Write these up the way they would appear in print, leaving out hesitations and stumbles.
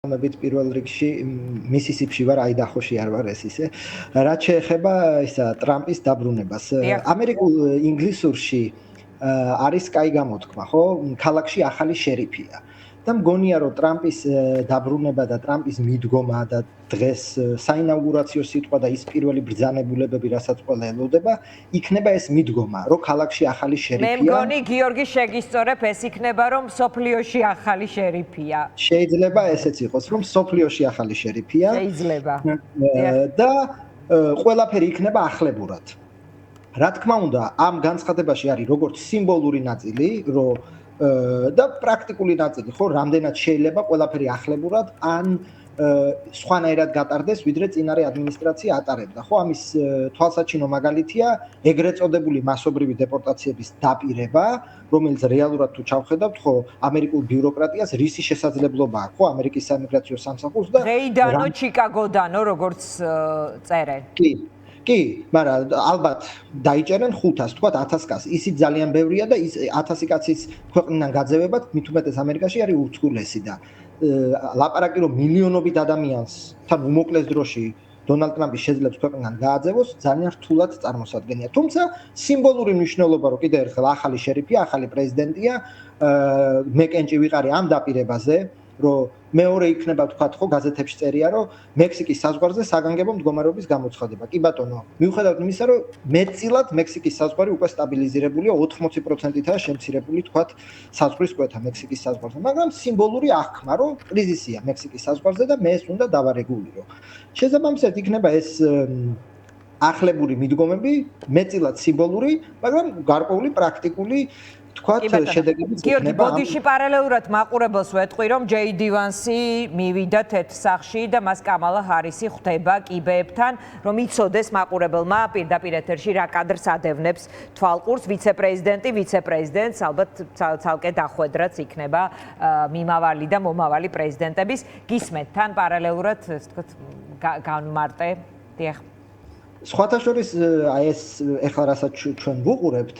მებით პირველ რიგში მისისიპში ვარ, აიდაჰოში არ ვარ ეს ისე. რაც შეეხება ისა ტრამპის დაბრუნებას. ამერიკულ ინგლისურში არის კაი გამოთქმა, ხო? ქალაქში ახალი შერიფია. და მგონია რომ ტრამპის დაბრუნება და ტრამპის მიდგომა და დღეს საინაუგურაციო სიტყვა და ის პირველი ბრძანებულებები, რასაც ყველა ელოდება, იქნება ეს მიდგომა, რომ ქალაქში ახალი შერიფია. მე მგონი გიორგი შეგისწორებ, ეს იქნება რომ სოფლიოში ახალი შერიფია. შეიძლება ესეც იყოს, რომ სოფლიოში ახალი შერიფია. შეიძლება. და ყველაფერი იქნება ახლებურად. რა თქმა უნდა, ამ განცხადებაში არის როგორც სიმბოლური ნაწილი, რომ და პრაქტიკული ნაწილი, ხო, რამდენად შეიძლება ყველაფერი ახლებურად ან სხვანაირად გატარდეს, ვიდრე წინარე ადმინისტრაცია ატარებდა, ხო? ამის თვალსაჩინო მაგალითია ეგრეთ წოდებული მასობრივი დეპორტაციების დაპირება, რომელიც რეალურად თუ ჩავხედავთ, ხო, ამერიკულ ბიუროკრატიას რისი შესაძლებლობა აქვს, ხო, ამერიკის საიმიგრაციო სამსახურს და დღეიდანო ჩიკაგოდანო როგორც წერენ. კი, მაგრამ ალბათ დაიჭერენ 500, თქვათ 1000 კაცს. ისიც ძალიან ბევრია და ის 1000 კაცის ქვეყნიდან გაძევებად მით უმეტეს ამერიკაში არის უცხულესი და ლაპარაკი რომ მილიონობით ადამიანს თან უმოკლეს დროში დონალდ ტრამპი შეძლებს ქვეყნიდან გააძევოს, ძალიან რთულად წარმოსადგენია. თუმცა სიმბოლური მნიშვნელობა რომ კიდევ ერთხელ ახალი შერიფია, ახალი პრეზიდენტია, მე კენჭი ვიყარი ამ დაპირებაზე, რომ მეორე იქნება თქვათ ხო გაზეთებში წერია რომ მექსიკის საზღვარზე საგანგებო მდგომარეობის გამოცხადება. კი ბატონო, მიუხედავად იმისა რომ მეტწილად მექსიკის საზღვარი უკვე სტაბილიზირებულია 80%-ითაა შემცირებული თქვათ საზღვრის კვეთა მექსიკის საზღვარზე, მაგრამ სიმბოლური აღქმა რომ კრიზისია მექსიკის საზღვარზე და მე ეს უნდა დავარეგულირო. შესაბამისად იქნება ეს ახლებური მიდგომები, მეტწილად სიმბოლური, მაგრამ გარკვეული პრაქტიკული თქვათ შედეგებიც იქნება. გიორგი, ბოდიში პარალელურად მაყურებელს ვეთყვი, რომ ჯეიდი ვანსი მივიდა თეთრ სახლში და მას კამალა ჰარისი ხვდება კიბეებთან, რომ იცოდეს მაყურებელმა პირდაპირ ეთერში რა კადრს ადევნებს თვალყურს ვიცე-პრეზიდენტს, ალბათ ცალკე დახვედრაც იქნება მიმავალი და მომავალი პრეზიდენტების. გისმენთ თან პარალელურად, ასე ვთქვათ, განმარტე. დიახ. სხვათა შორის აი ეს ეხლა რასაც ჩვენ ვუყურებთ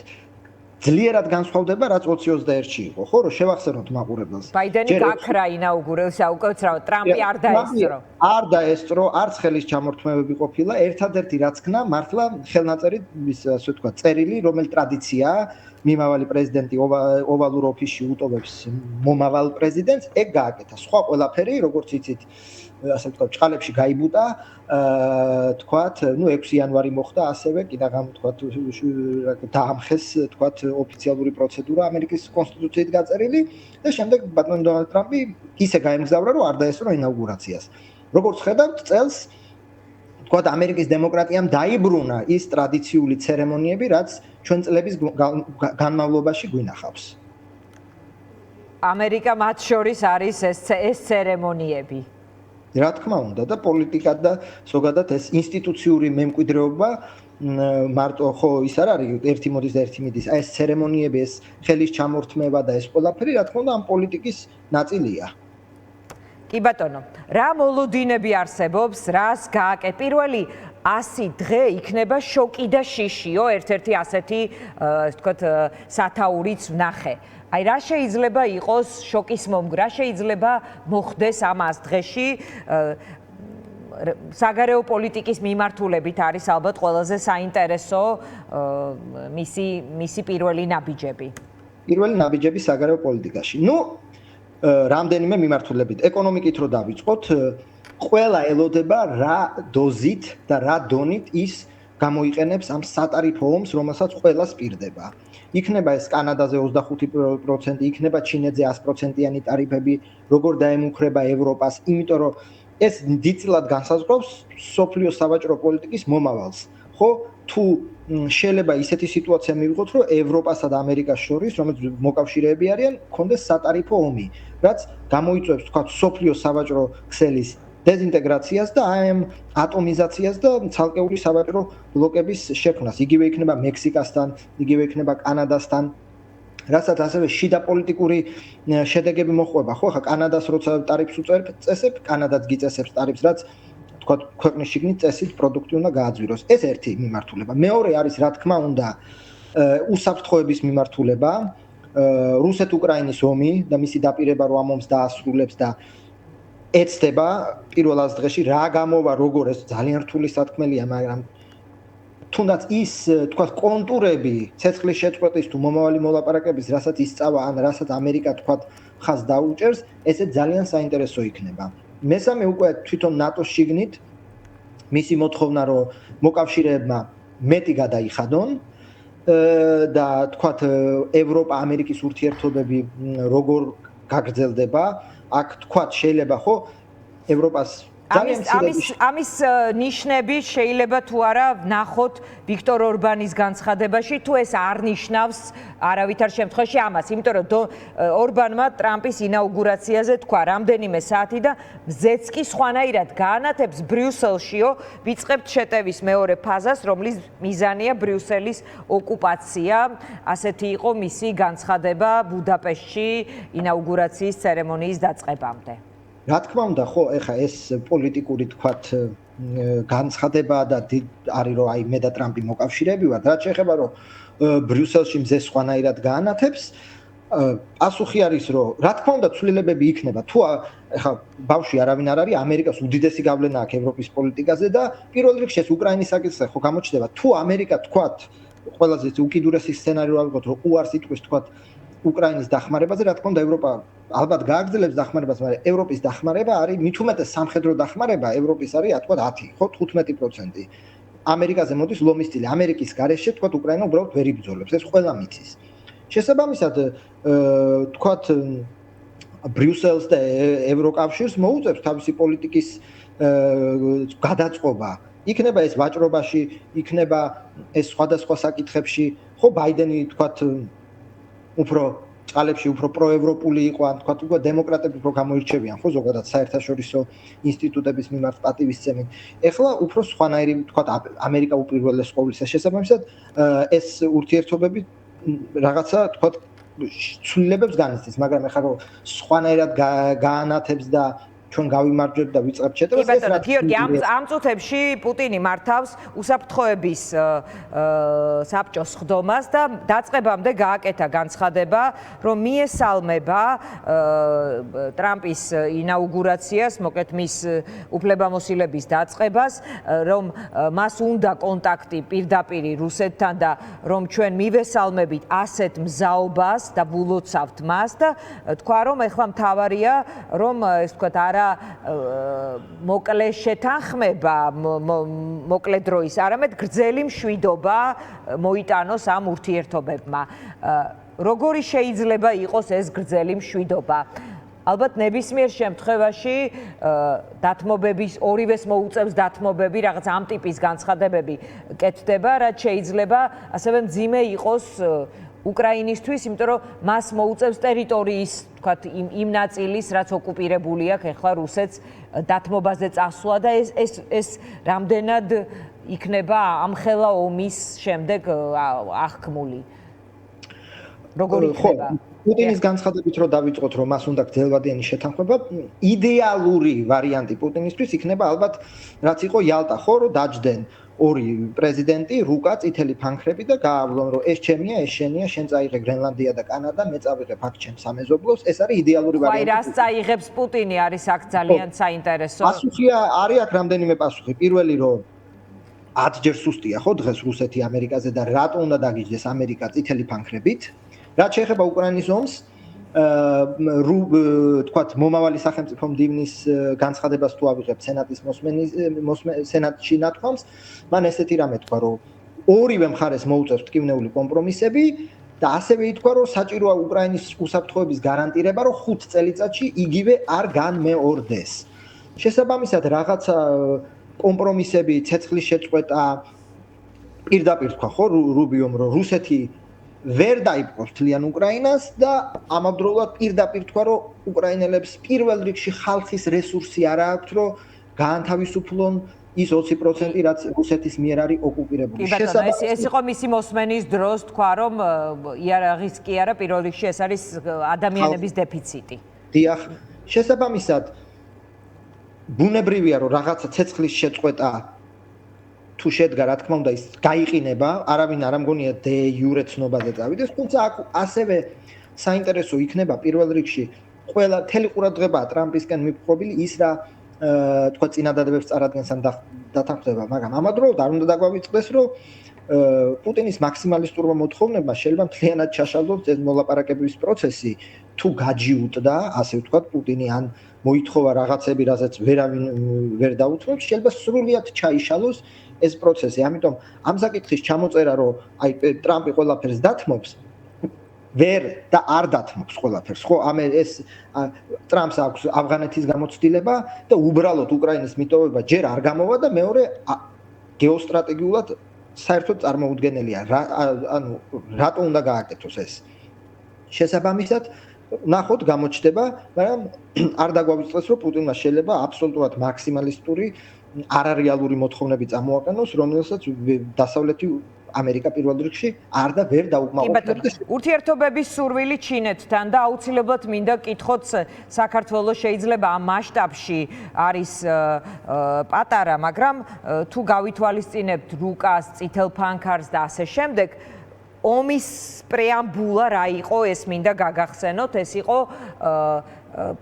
ძლიერად განსხვავდება, რაც 2021-ში იყო, ხო, რომ შევახსენოთ მაყურებელს. ბაიდენი გაქრა ინაუგურებსა უკეთრავად, ტრამპი არ დაესწრო. არ დაესწრო, არც ხელის ჩამორთმევები ყოფილა, ერთადერთი რაც ქნა, მართლა ხელნაწერი, ასე ვთქვათ, წერილი, რომელიც ტრადიციაა, მიმავალი პრეზიდენტი ოვალურ ოფისში უტოვებს მომავალ პრეზიდენტს, ეგ გააკეთა. სხვა ყველაფერი, როგორც იცით, ასე ვთქვათ, ჭყალებში გაიბუტა, თქვათ, ნუ 6 იანვარი მოხდა, ასევე კიდაღამ თქვათ, დაამხეს, თქვათ, ოფიციალური პროცედურა ამერიკის კონსტიტუციით გაწერილი და შემდეგ ბატონი დონალდ ტრამპი ისე გაემგზავრა, რომ არ დაესწრო ინაუგურაციას. როგორც ხედავთ, წელს თქვათ, ამერიკის დემოკრატიამ დაიბრუნა ის ტრადიციული ცერემონიები, რაც ჩვენ წლების განმავლობაში გვინახავს. ამერიკა მათ შორის არის ეს ცერემონიები. რა თქმა უნდა და პოლიტიკა და ზოგადად ეს ინსტიტუციური მემკვიდრეობა მარტო ხო ის არ არის ერთი მოდის და ერთი მიდის. ეს ცერემონიები, ეს ხელის ჩამორთმევა და ეს ყველაფერი რა თქმა უნდა ამ პოლიტიკის ნაწილია. კი ბატონო, რა მოლოდინები არსებობს, რას გააკეთე? პირველი 100 დღე იქნება შოკი და შიშიო, ერთ-ერთი ასეთი, ასე ვთქვათ, სათაურიც ვნახე. აი რა შეიძლება იყოს შოკის მომგვრა, შეიძლება მოხდეს ამ 100 დღეში საგარეო პოლიტიკის მიმართულებით არის ალბათ ყველაზე საინტერესო მისი პირველი ნაბიჯები. პირველი ნაბიჯები საგარეო პოლიტიკაში. ნუ რამდენიმე მიმართულებით. ეკონომიკით რო დავიწყოთ, ყველა ელოდება რა დოზით და რა დონით ის გამოიყენებს ამ სატარიფო ომს, რომელსაც ყველა სპირდება. იქნება ეს კანადაზე 25%, იქნება ჩინეთზე 100%-იანი ტარიფები, როგორ დაემუქრება ევროპას, იმიტომ რომ ეს დიდწილად განსაზღვრავს სოფლიო სავაჭრო პოლიტიკის მომავალს. ხო, თუ შეიძლება ისეთი სიტუაცია მივიღოთ, რომ ევროპასა და ამერიკას შორის, რომელიც მოკავშირეები არიან, კონდეს სატარიფო ომი, რაც გამოიწვევს, თქვათ, სოფლიო სავაჭრო ქსელის დეზინტეგრაციას და ამ ატომიზაციას და ცალკეული სავაჭრო ბლოკების შექმნას. იგივე იქნება მექსიკასთან, იგივე იქნება კანადასთან, რასაც ასევე შიდა პოლიტიკური შედეგები მოხვება. ხო, ხა კანადას როცა ტარიფს უწესებ, კანადაც გიწესებს ტარიფს, რაც თქვათ, ქვეყნის შიგნით წესით პროდუქტი უნდა გააძვიროს. ეს ერთი მიმართულება. მეორე არის, რა თქმა უნდა, უსაფრთხოების მიმართულება, რუსეთ-უკრაინის ომი და მისი დაპირება, რომ ამ ომს დაასრულებს და ეცდება პირველ 100 დღეში რა გამოვა როგორ ეს ძალიან რთული სათქმელია, მაგრამ თუნდაც ის თქვა კონტურები ცეცხლის შეწყვეტის თუ მომავალი მოლაპარაკების, რასაც ისწავა ან რასაც ამერიკა თქვა ხას დაუჭერს, ესე ძალიან საინტერესო იქნება. მესამე უკვე თვითონ ნატოს შიგნით მისი მოთხოვნა რომ მოკავშირეებმა მეტი გადაიხადონ და თქვა ევროპა ამერიკის ურთიერთობები როგორ გაგრძელდება, აქ თქვა შეიძლება ხო ევროპას ამის ნიშნები შეიძლება თუ არა ნახოთ ვიქტორ ორბანის განცხადებაში, თუ ეს არ ნიშნავს არავითარ შემთხვევაში ამას, იმიტომ რომ ორბანმა ტრამპის ინაუგურაციაზე თქვა რამდენიმე საათი და მზეც კი სხვანაირად გაანათებს ბრიუსელშიო ვიწყებთ შეტევის მეორე ფაზას, რომლის მიზანია ბრიუსელის ოკუპაცია, ასეთი იყო მისი განცხადება ბუდაპეშტში ინაუგურაციის ცერემონიის დაწყებამდე. რა თქმა უნდა, ხო, ეხა ეს პოლიტიკური თქვათ განცხადება და არის რომ აი მე და ტრამპი მოკავშირეები ვართ, რაც შეეხება რომ ბრიუსელში მზე სხვანაირად გაანათებს, პასუხი არის რომ რა თქმა უნდა ცვლილებები იქნება. თუ ეხა ბავშვი არავინ არ არის, ამერიკას უდიდესი გავლენა აქვს ევროპის პოლიტიკაზე და პირველ რიგში ეს უკრაინის საკითხზე ხო გამოჩნდება. თუ ამერიკა თქვათ ყველაზე უკიდურესი სცენარი რა ვიყოთ, რომ უარს იტყვის თქვათ უკრაინის დახმარებაზე, რა თქმა უნდა ევროპა ალბათ გააგრძელებს დახმარებას, მაგრამ ევროპის დახმარება არის მით უმეტეს სამხედრო დახმარება, ევროპის არის რა თქვა 10, ხო 15%. ამერიკაზე მოდის ლომის სტილი. ამერიკის გარეშე თქვა უკრაინა უბრალოდ ვერ იბრძოლებს, ეს ყველა მიცის. შესაბამისად თქვა ბრიუსელს და ევროკავშირს მოუწევს თავისი პოლიტიკის გადაწყობა. იქნება ეს ვაჭრობაში, იქნება ეს სხვადასხვა საკითხებში, ხო ბაიდენი თქვა უფრო წალებში უფრო პროევროპული იყო, ან თქვა უკვე დემოკრატები უფრო გამოირჩევიან, ხო ზოგადად საერთაშორისო ინსტიტუტების მიმართ პატივისცემით. ეხლა უფრო სხვანაირი თქვა ამერიკა უპირველეს ყოვლისა შესაბამისად ეს ურთიერთობები რაღაცა თქვა ცვლილებებს განიცდის, მაგრამ ეხლა რომ სხვანაირად გაანათებს და ჩვენ გავიმარჯვებთ და ვიწყებთ შეტევას ეს რა გიორგი ამ წუთებში პუტინი მართავს უსაფრთხოების საბჭოს ხდომას და დაწყებამდე გააკეთა განცხადება რომ მიესალმება ტრამპის ინაუგურაციას, მოკლედ მის უფლებამოსილების დაწყებას, რომ მას უნდა კონტაქტი პირდაპირ რუსეთთან და რომ ჩვენ მივესალმებით ასეთ მზაობას და ვლოცავთ მას და თქვა რომ ეხლა მთავარია რომ ეს თქვა არა მოკლე შეთანხმება მოკლე დროის, არამედ გრძელი მშვიდობა მოიტანოს ამ ურთიერთობებმა. როგორი შეიძლება იყოს ეს გრძელი მშვიდობა? ალბათ ნებისმიერ შემთხვევაში დათმობების ორივეს მოუწევს დათმობები, რაღაც ამ ტიპის განცხადებები კეთდება, რაც შეიძლება ასევე მძიმე იყოს უკრაინისთვის, იმიტომ რომ მას მოუწევს ტერიტორიის, თქვათ, იმ ნაწილის, რაც ოკუპირებული აქვს ეხლა რუსეთს დათმობაზე წასვლა და ეს რამდენად იქნება ამხელა ომის შემდეგ აღქმული. როგორი იქნება? პუტინის განცხადებით რომ დავიწყოთ, რომ მას უნდა გრძელვადიანი შეთანხმება, იდეალური ვარიანტი პუტინისთვის იქნება ალბათ, რაც იყო იალტა, ხო, რომ დაჯდნენ ორი პრეზიდენტი, რუკა, წითელი ფანქრები და გაავლონ, რომ ეს ჩემია, ეს შენია, შენ წაიღე გრენლანდია და კანადა, მე წავიღებ აქ ჩემს სამეზობლოს, ეს არის იდეალური ვარიანტი. აი, რას წაიღებს პუტინი არის აქ ძალიან საინტერესო. პასუხია არის აქ რამდენიმე პასუხი. პირველი, რომ 10 ჯერ სუსტია, ხო, დღეს რუსეთი ამერიკაზე და რატო უნდა დაგიჯდეს ამერიკა წითელი ფანქრებით? რაც შეეხება უკრაინის ომს, თქვათ, მომავალი სახელმწიფო მდივნის განცხადებას თუ ავიღებთ სენატში ნათქვამს, მან ესეთი რამე თქვა, რომ ორივე მხარეს მოუწევს ტკივნეული კომპრომისები და ასევე ითქვა, რომ საჭიროა უკრაინის უსაფრთხოების გარანტირება, რომ 5 წელიწადში იგივე არ განმეორდეს. შესაბამისად, რაღაცა კომპრომისები, ცეცხლის შეწყვეტა პირდაპირ თქვა, ხო, რუბიომ, რომ რუსეთი ვერ დაიპყრობს თლიან უკრაინას და ამავდროულად პირდაპირ თქვა, რომ უკრაინელებს პირველ რიგში ხალხის რესურსი არ აქვთ, რომ გაანთავისუფლონ ის 20%, რაც რუსეთის მიერ არის ოკუპირებული. ეს იყო მისი მოსმენის დროს თქვა, რომ იარაღის კი არა, პირველ რიგში ეს არის ადამიანების დეფიციტი. დიახ, შესაბამისად ბუნებრივია, რომ რაღაცა ცეცხლის შეწყვეტა თუ შედგა, რა თქმა უნდა, ის გაიყინება, არავინ არ ამგონია დე იურე ცნობაზე წავიდეს, თუმცა აქ ასევე საინტერესო იქნება პირველ რიგში ყველა მთელი ყურადღებაა ტრამპისკენ მიფრობილი ის რა თქვა წინადადებებს წარადგენს ან დათანხმდება, მაგრამ ამავდროულად არ უნდა დაგვავიწყდეს, რომ პუტინის მაქსიმალისტურმა მოთხოვნებმა შეიძლება მთლიანად ჩაშალოს ეს მოლაპარაკებების პროცესი, თუ გაჯიუტდა, ასე ვთქვათ, პუტინი ან მოითხოვა რაღაცები, რასაც ვერავინ ვერ დაუთმობს, შეიძლება სრულიად ჩაიშალოს ეს პროცესი. ამიტომ ამ საკითხის ჩამოწერა, რომ აი ტრამპი ყველაფერს დათმობს, ვერ და არ დათმობს ყველაფერს. ხო, ეს ტრამპს აქვს ავღანეთის გამოცდილება და უბრალოდ უკრაინის მიტოვება ჯერ არ გამოვა და მეორე გეოსტრატეგიულად საერთოდ წარმოუდგენელია. ანუ რატო უნდა გააკეთოს ეს? შესაბამისად, ნახოთ გამოჩნდება, მაგრამ არ დაგვავიწყდეს, რომ პუტინმა შეიძლება აბსოლუტურად მაქსიმალისტური არარეალური მოთხოვნები წამოაყენოს, რომელსაც დასავლეთი ამერიკა პირველ რიგში არ და ვერ დაუკმაყოფილებს. ურთიერთობების სურვილი ჩინეთთან და აუცილებლად მინდა კითხოთ, საქართველოს შეიძლება ამ მასშტაბში არის პატარა, მაგრამ თუ გავითვალისწინებთ რუკას, წითელ ფანქარს და ასე შემდეგ, ომის პრეამბულა რა იყო, ეს მინდა გაგახსენოთ, ეს იყო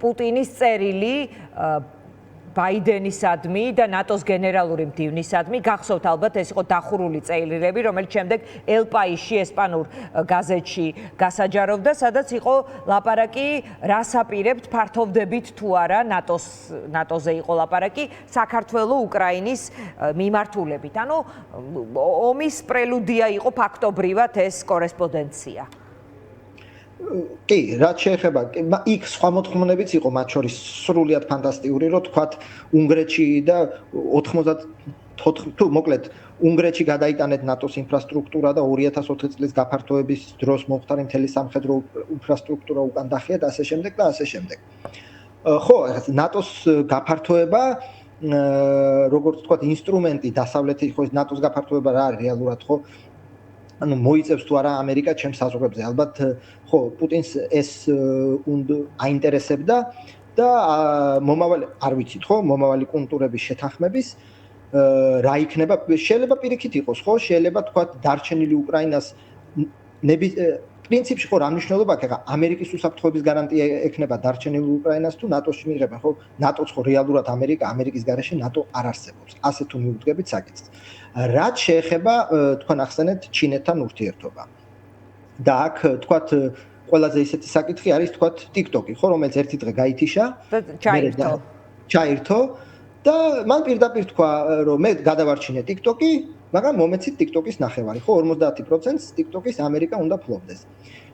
პუტინის წერილი ბაიდენისადმი და ნატოს გენერალური მდივნისადმი. გახსოვთ ალბათ, ეს იყო დახურული წერილები, რომელიც შემდეგ El País-ში ესპანურ გაზეთში გასაჯაროვდა, სადაც იყო ლაპარაკი რას აპირებთ ფართოვდებით თუ არა ნატოზე იყო ლაპარაკი საქართველოს უკრაინის მიმართულებით. ანუ ომის პრელუდია იყო ფაქტობრივად ეს კორესპონდენცია. კი, რაც შეეხება, იქ სხვა მოთხოვნებიც იყო, მათ შორის სრულიად ფანტასტიკური, რომ თქვათ უნგრეთში და 94 თუ მოკლედ უნგრეთში გადაიტანეთ ნატოს ინფრასტრუქტურა და 2004 წლის გაფართოების დროს მომხდარი მთელი სამხედრო ინფრასტრუქტურა უკან დახია და ასე შემდეგ და ასე შემდეგ. ხო, ნატოს გაფართოება, როგორც თქვათ, ინსტრუმენტი დასავლეთი, ხო, ნატოს გაფართოება რა არის რეალურად, ხო? ანუ მოიწევს თუ არა ამერიკა ჩემს საზღვრებზე. ალბათ ხო, პუტინს ეს აინტერესებდა და მომავალი არ ვიცით, ხო, მომავალი კონტურების შეთანხმების რა იქნება, შეიძლება პირიქით იყოს, ხო, შეიძლება თქვა დარჩენილი უკრაინას პრინციპში ხო რა მნიშვნელობა აქვს, ამერიკის უსაფრთხოების გარანტია ექნება დარჩენილ უკრაინას თუ ნატოში მიიღება, ხო, ნატოც ხო რეალურად ამერიკის გარეშე ნატო არ არსებობს. ასე თუ მივუდგებით საკითხს. რაც შეეხება თქვენ ახსენეთ ჩინეთთან ურთიერთობა. და აქ თქვათ ყველაზე ისეთი საკითხი არის თქვათ TikTok-ი, ხო, რომელიც ერთი დღე გაითიშა, ჩაირთო და მან პირდაპირ თქვა, რომ მე გადავარჩინე TikTok-ი, მაგრამ მომეცით TikTok-ის ნახევარი, ხო, 50%-ს TikTok-ის ამერიკა უნდა ფლობდეს.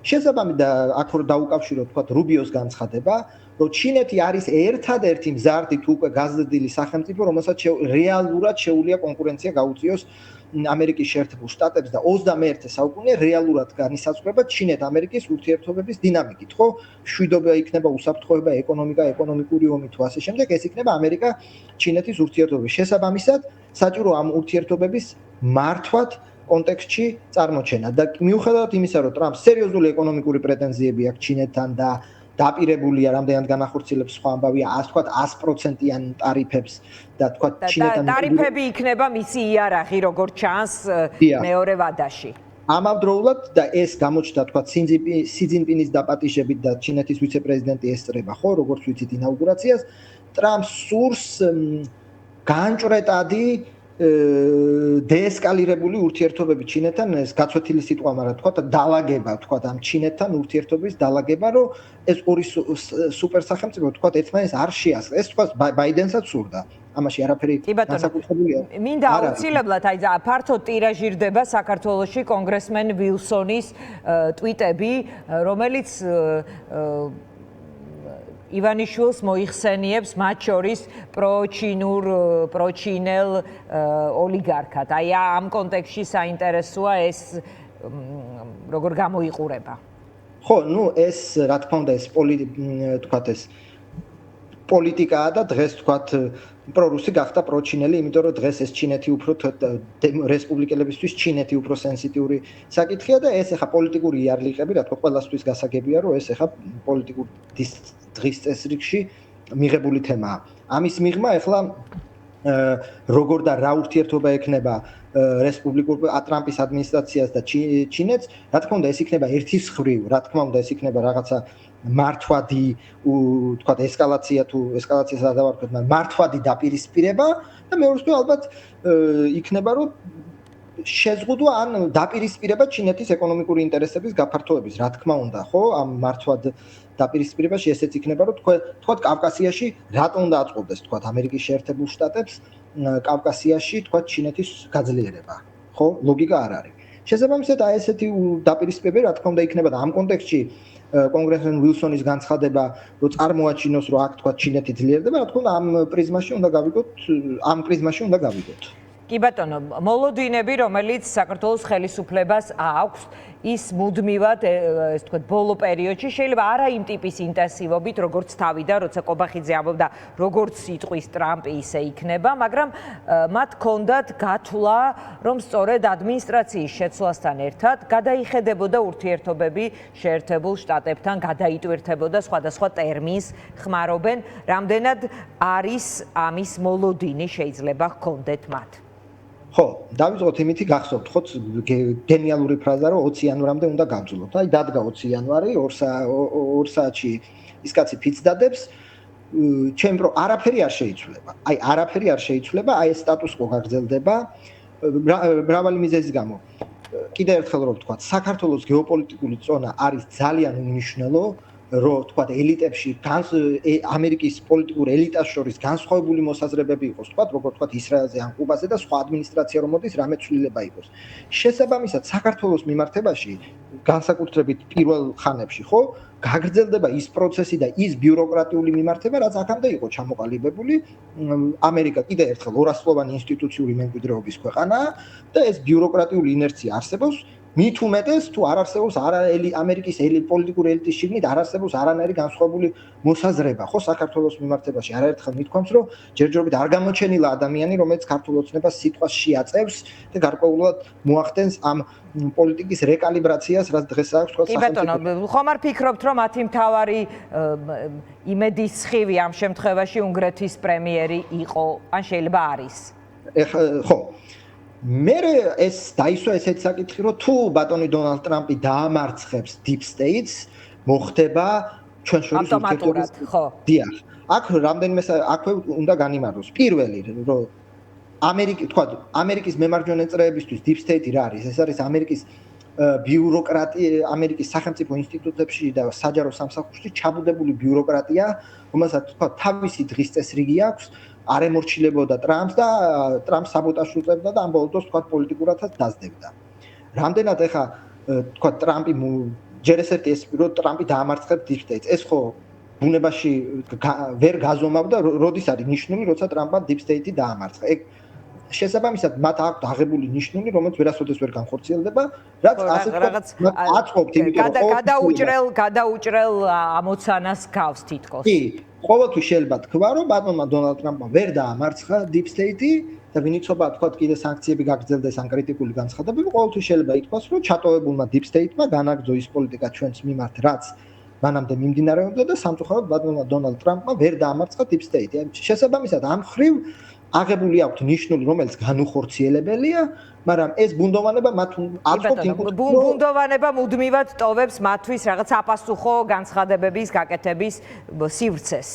შესაბამისად და აქ რო დაუკავშიროთ თქვათ რუბიოს განცხადება, რომ ჩინეთი არის ერთადერთი მზარდი თუ უკვე გაზრდილი სახელმწიფო, რომელსაც რეალურად შეუძლია კონკურენცია გაუწიოს ამერიკის შეერთებულ შტატებს და 21 საუკუნე რეალურად განისაზღვრება ჩინეთ-ამერიკის ურთიერთობების დინამიკით, ხო? მშვიდობა იქნება, უსაფრთხოება, ეკონომიკური ომი თუ ასე შემდეგ, ეს იქნება ამერიკა-ჩინეთის ურთიერთობები. შესაბამისად, საჭირო ამ ურთიერთობების მართვად კონტექსტში წარმოჩენა და მიუხედავად იმისა, რომ ტრამპს სერიოზული ეკონომიკური პრეტენზიები აქვს ჩინეთთან და დაპირებულია რამდენად განახორციელებს სხვა ამბავია, ასე ვთქვათ 100%-იან ტარიფებს და ვთქვათ ჩინეთთან ტარიფები იქნება მისი იარაღი, როგორც ჩანს მეორე ვადაში. ამავდროულად და ეს გამოჩნდა ვთქვათ სი ძინპინის დაპატიჟებით და ჩინეთის ვიცე-პრეზიდენტი ესწრება, ხო, როგორც ვიცით ინაუგურაციას, ტრამპს სურს განჭრეტადი დეესკალირებული ურთიერთობები ჩინეთთან, ეს გაცვეთილი სიტყვა, მაგრამ თქვათ დალაგება, თქვათ ამ ჩინეთთან ურთიერთობის დალაგება, რომ ეს ორი სუპერსახელმწიფო თქვათ ერთმანეთს არ შეასწრებს. ეს თქვათ ბაიდენსაც სურდა. ამაში არაფერი განსაკუთრებულია. მინდა აუცილებლად აი ფართო ტირაჟირდება საქართველოში კონგრესმენ ვილსონის ტვიტები, რომელიც ივანიშვილს მოიხსენიებს მათ შორის პროჩინელ ოლიგარქად. აი ამ კონტექსტში საინტერესოა ეს როგორ გამოიყურება. ხო, ნუ ეს რა თქმა უნდა ეს თქვათ ეს პოლიტიკაა და დღეს თქვათ პრორუსი გახდა პროჩინელი, იმიტომ რომ დღეს ეს ჩინეთი უფრო რესპუბლიკელებისთვის ჩინეთი უფრო სენსიტიური საკითხია და ეს ახლა პოლიტიკური იარლიყები, რა თქმა უნდა, ყველასთვის გასაგებია, რომ ეს ახლა პოლიტიკურ დღის წესრიგში მიღებული თემაა. ამის მიღმა ახლა როგორ და რა ურთიერთობა ექნება რესპუბლიკურ ტრამპის ადმინისტრაციას და ჩინეთს, რა თქმა უნდა, ეს იქნება ერთის ხრივ, რა თქმა უნდა, ეს იქნება რაღაცა მართვადი თქვათ ესკალაცია თუ ესკალაციას გადავარქვით, მაგრამ მართვადი დაპირისპირება და მეორე თუ ალბათ იქნება რომ შეზღუდვა ან დაპირისპირება ჩინეთის ეკონომიკური ინტერესების გაფართოების, რა თქმა უნდა, ხო? ამ მართვად დაპირისპირებაში ესეც იქნება, რომ თქვათ კავკასიაში რატომ უნდა აწყობდეს, თქვათ ამერიკის შეერთებულ შტატებს კავკასიაში, თქვათ ჩინეთის გაძლიერება, ხო? ლოგიკა არ არის. შესაბამისად, აი ესეთი დაპირისპირება, რა თქმა უნდა, იქნება და ამ კონტექსტში კონგრესმენ ვილსონის განცხადება, რომ წარმოაჩინოს, რომ აქ თქვათ ჩინეთი ძლიერდება, რა თქმა უნდა, ამ პრიზმაში უნდა გავიგოთ. კი ბატონო, მოლოდინები, რომელიც საქართველოს ხელისუფლებას აქვს, ის მუდმივად, ეს თქვა, ბოლო პერიოდში შეიძლება არა იმ ტიპის ინტენსივობით, როგორც თავიდან, როცა კობახიძე ამბობდა, როგორც იტყვის ტრამპი, ისე იქნება, მაგრამ მათ ჰქონდათ გათვლა, რომ სწორედ ადმინისტრაციის შეცვლასთან ერთად გადაიხედებოდა ურთიერთობები შეერთებულ შტატებთან, გადაიტვირთებოდა სხვადასხვა ტერმინს ხმარობენ, რამდენად არის ამის მოლოდინი შეიძლება ჰქონდეთ მათ. ხო, დავიწყოთ იმითი გახსოვთ, ხო, გენიალური ფრაზა, რომ 20 იანვარამდე უნდა გავძულოთ. აი, დადგა 20 იანვარი, 2 საათში ის კაცი ფიც დადებს, ჩემ პრო არაფერი არ შეიცვლება. აი, არაფერი არ შეიცვლება, აი ეს სტატუს კო გაგრძელდება მრავალი მიზეზის გამო. კიდევ ერთხელ რომ ვთქვა, საქართველოს გეოპოლიტიკური ზონა არის ძალიან უმნიშვნელო, რომ თქვა ელიტებში ამერიკის პოლიტიკურ ელიტას შორის განსხვავებული მოსაზრებები იყოს, თქვა როგორ თქვა ისრაელზე ან კუბაზე და სხვა ადმინისტრაცია რომ მოდის, რამე ცვლილება იყოს. შესაბამისად, საქართველოს მიმართებაში განსაკუთრებით პირველ ხანებში, ხო, გაგრძელდება ის პროცესი და ის ბიუროკრატიული მიმართება, რაც აქამდე იყო ჩამოყალიბებული. ამერიკა კიდევ ერთხელ ორასლოვანი ინსტიტუციური მემკვიდრეობის ქვეყანაა და ეს ბიუროკრატიული ინერცია არსებობს. მით უმეტეს თუ არ არსებობს ამერიკის პოლიტიკური ელიტის შიგნით არ არსებობს არანაირი განსხვავებული მოსაზრება, ხო, საქართველოს მიმართებაში. არაერთხელ მithქვამს, რომ ჯერჯერობით არ გამოჩენილა ადამიანი, რომელიც ქართულ ოცნებას სიტყვას შეაწევს და გარკვეულად მოახდენს ამ პოლიტიკის რეკალიბრაციას, რაც დღეს აქვს თქვა სახელმწიფო. კი ბატონო, ხომ არ ფიქრობთ, რომ მათი მთავარი იმედის სხივი ამ შემთხვევაში უნგრეთის პრემიერი იყო, ან შეიძლება არის? ხო. მე ეს დაისვა ესეთი საკითხი, რომ თუ ბატონი დონალდ ტრამპი დაამარცხებს Deep States, მოხდება ჩვენ შორის ავტომატურად, ხო. დიახ. აქ რამდენიმე აქვე უნდა განიმარჯოს. პირველი, რომ ამერიკის მემარჯვენე წრეებისთვის Deep State რა არის? ეს არის ამერიკის ბიუროკრატია, ამერიკის სახელმწიფო ინსტიტუტებში და საჯარო სამსახურში ჩაბუდებული ბიუროკრატია, რომელსაც თქვა თავისი დღის წესრიგი აქვს. არ ემორჩილებოდა ტრამპს და ტრამპს საბოტაჟს უწევდა და ამ ბოლოს თქვა პოლიტიკურადაც დაძდებდა. რამდენად ეხა თქვა ტრამპი ჯერ ეს ერთი ეს რომ ტრამპი დაამარცხებს Deep States. ეს ხო ბუნებაში ვერ გაზომავდა, როდის არის ნიშნული, როცა ტრამპმა Deep State-ი დაამარცხა. ეგ შესაბამისად მათ აქვს აღებული ნიშნული, რომელიც ვერასოდეს ვერ განხორციელდება, რაც ასე აწყობთ, იმიტომ რომ გადაუჭრელ ამოცანას გავს თითქოს. კი, ყოველთვის შეიძლება თქვა, რომ ბატონმა დონალდ ტრამპმა ვერ დაამარცხა Deep State-ი და ვინიცობა თქვა კიდე სანქციები გაგრძელდეს ან კრიტიკული განცხადებები, ყოველთვის შეიძლება ითქვას, რომ ჩატოვებულმა Deep State-მა განაგრძო ის პოლიტიკა ჩვენს მიმართ, რაც მანამდე მიმდინარეობდა და სამწუხაროდ ბატონმა დონალდ ტრამპმა ვერ დაამარცხა Deep State-ი. შესაბამისად, ამ ხრივ აღებული აქვს ნიშნული, რომელიც განუხორციელებელია, მაგრამ ეს ბუნდოვანება მათ აწყობთ იმპულსს. ბუნდოვანება მუდმივად ტოვებს მათთვის რაღაც აპასუხო განცხადებების გაკეთების სივრცეს.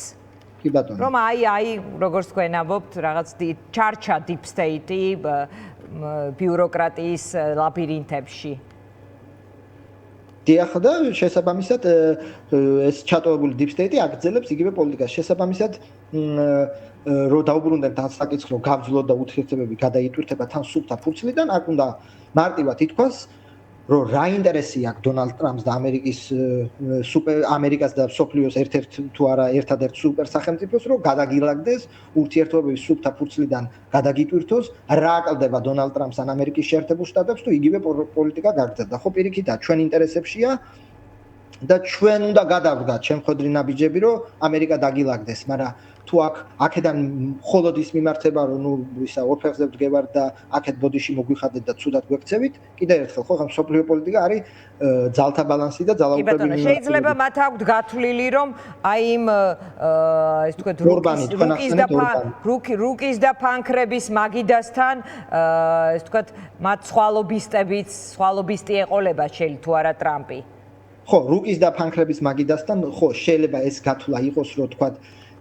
კი ბატონო. რომ აი როგორც თქვენ ამბობთ, რაღაც ჩარჩა Deep State-ი ბიუროკრატიის ლაბირინთებში. დიახ და შესაბამისად ეს ჩატოვებული Deep State-ი აგრძელებს იგივე პოლიტიკას. შესაბამისად რომ დაუბრუნდეთ ამ საკითხს, რომ გავძლოთ და ურთიერთობები გადაიტვირთება თან სუფთა ფურცლიდან, აქ უნდა მარტივად ითქვას, რომ რა ინტერესი აქვს დონალდ ტრამპს და ამერიკას და სოფლიოს ერთ-ერთ თუ არა ერთადერთ სუპერ სახელმწიფოს, რომ გადაგილაგდეს ურთიერთობები სუფთა ფურცლიდან გადაგიტვირთოს, რა აკლდება დონალდ ტრამპს ან ამერიკის შეერთებულ შტატებს თუ იგივე პოლიტიკა გაგრძელდა. ხო, პირიქითაა, ჩვენ ინტერესებშია და ჩვენ უნდა გადავდგათ შემხედრი ნაბიჯები, რომ ამერიკა დაგილაგდეს, მაგრამ თუ აქედან მხოლოდ ის მიმართება, რომ ნუ ისა ორფეხზე ვდგევარ და აქეთ ბოდიში მოგვიხადეთ და ცუდად გვექცევით, კიდევ ერთხელ ხო, სოფლიო პოლიტიკა არის ძალთა ბალანსი და ძალაუფლების შეიძლება მათ აქვთ გათვლილი, რომ აი იმ ეს თქვა რუკის და ფანქრების მაგიდასთან ეს თქვა მათ სხვა ლობისტი ეყოლება შეიძლება თუ არა ტრამპი. ხო, რუკის და ფანქრების მაგიდასთან ხო, შეიძლება ეს გათვლა იყოს, რომ თქვა,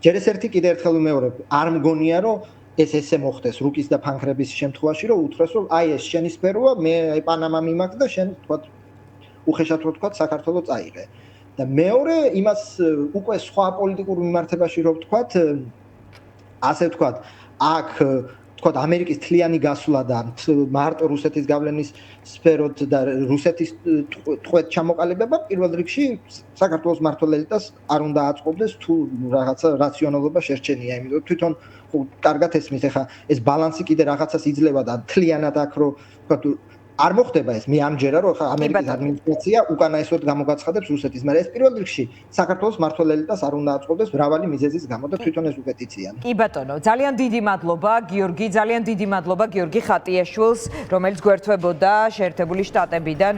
ჯერ ეს ერთი კიდე ერთხელ ვიმეორებ, არ მგონია, რომ ეს ესე მოხდეს რუკის და ფანქრების შემთხვევაში, რომ უთხრეს, რომ აი ეს შენი სფეროა, მე აი პანამა მიმაქვს და შენ თქვა უხეშად რო თქვა საქართველოს წაიღე. და მეორე იმას უკვე სხვა პოლიტიკურ მიმართებაში რო ვთქვათ, ასე ვთქვათ, აქ ვთქვათ ამერიკის თლიანი გასვლა და მარტო რუსეთის გავლენის სფეროთ და რუსეთის ტყვედ ჩამოყალიბება პირველ რიგში საქართველოს მმართველ ელიტას არ უნდა აწყობდეს თუ რაღაცა რაციონალობა შერჩენია, იმიტომ თვითონ კარგად ესმის, ეხა ეს ბალანსი კიდე რაღაცას იძლევა და თლიანად აქ რო ვთქვათ არ მოხდება ეს, მე ამჯერა რომ ხა ამერიკის ადმინისტრაცია უკანაესოდ გამოგაცხადებს რუსეთის, მაგრამ ეს პირველ რიგში საქართველოს მმართველ ელიტას არ უნდა აწყობდეს მრავალი მიზეზის გამო და თვითონ ეს უკეთიცია. კი ბატონო, ძალიან დიდი მადლობა გიორგი, ძალიან დიდი მადლობა გიორგი ხატიაშვილს, რომელიც გვერდთვებოდა შეერთებული შტატებიდან.